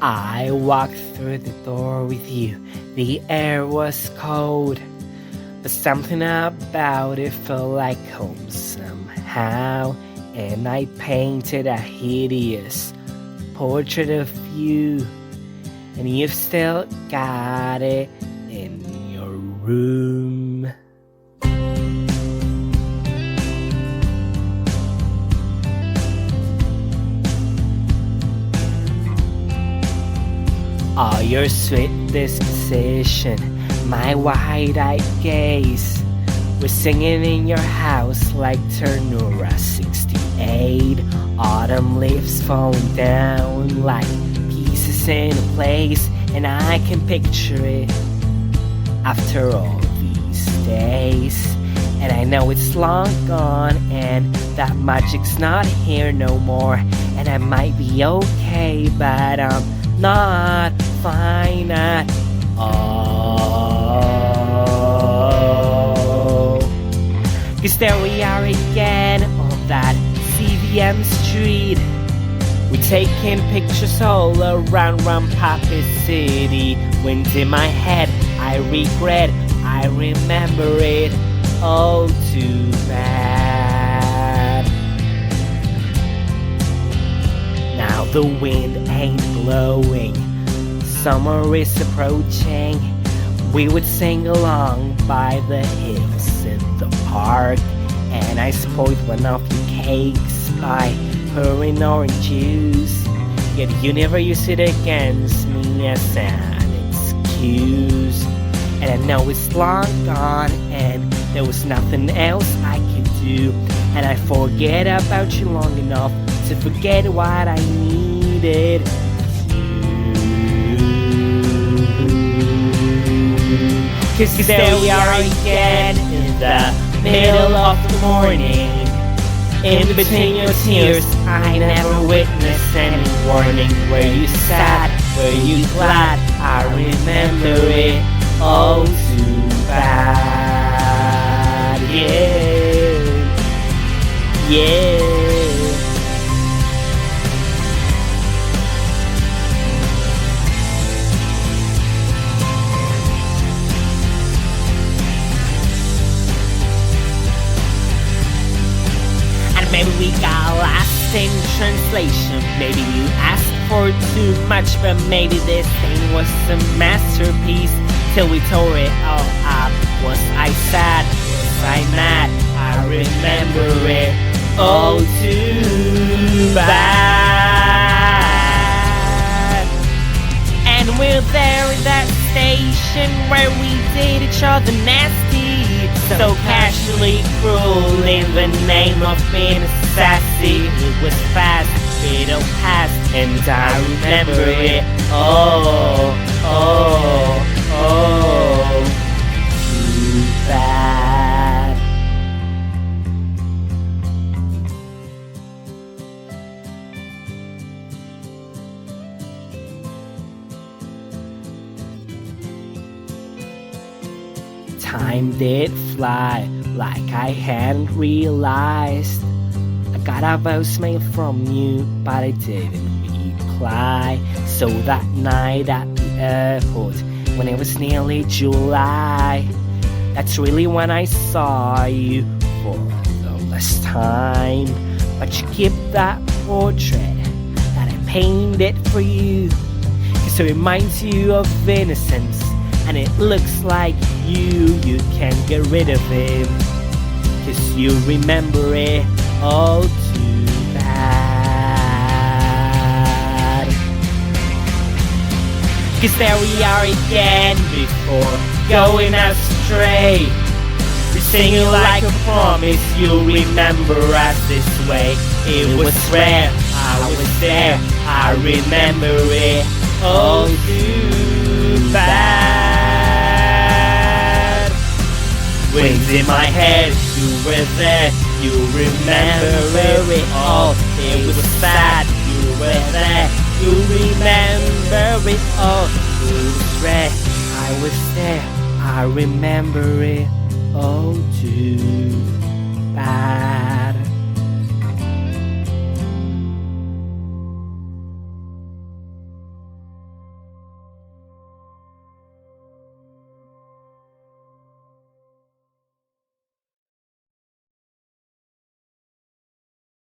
I walked through the door with you. The air was cold, but something about it felt like home somehow. And I painted a hideous portrait of you, and you've still got it in your room. All your sweet disposition, my wide-eyed gaze, we're singing in your house like Ternura 68. Autumn leaves falling down like pieces in a place, and I can picture it after all these days. And I know it's long gone, and that magic's not here no more. And I might be okay, but I'm not fine at all. 'Cause there we are again on that CVM street. We're taking pictures all around Rampapa City. Wind in my head, I regret, I remember it all too bad. Now the wind ain't blowing, summer is approaching. We would sing along by the hills in the park, and I spoiled one of your cakes by pouring orange juice. Yet you never use it against me as an excuse. And I know it's long gone, and there was nothing else I could do. And I forget about you long enough to forget what I needed. Cause there we are again in the middle of the morning. In between your tears, I never witnessed any warning. Were you sad? Were you glad? I remember it all too bad. Yeah, yeah. Maybe we got lost in translation. Maybe you asked for too much, but maybe this thing was a masterpiece. Till we tore it all up. Was I sad? Was I mad? I remember it all too bad. And we're there in that station where we did each other nasty. So casually cruel in the name of being sassy. It was fast, it all passed, and I remember it all, too bad. Time did fly like I hadn't realized. I got a voicemail from you, but I didn't reply. So that night at the airport, when it was nearly July, that's really when I saw you for the last time. But you keep that portrait that I painted for you, 'cause it reminds you of innocence. And it looks like you can't get rid of him, 'cause you remember it all too bad. 'Cause there we are again before going astray. We're singing like a promise, you'll remember us this way. It was rare, I was there, I remember it all too bad. Wings in my head, you were there, you remember it all. It was sad, you were there, you remember it all. It was red, I was there, I remember it all too bad.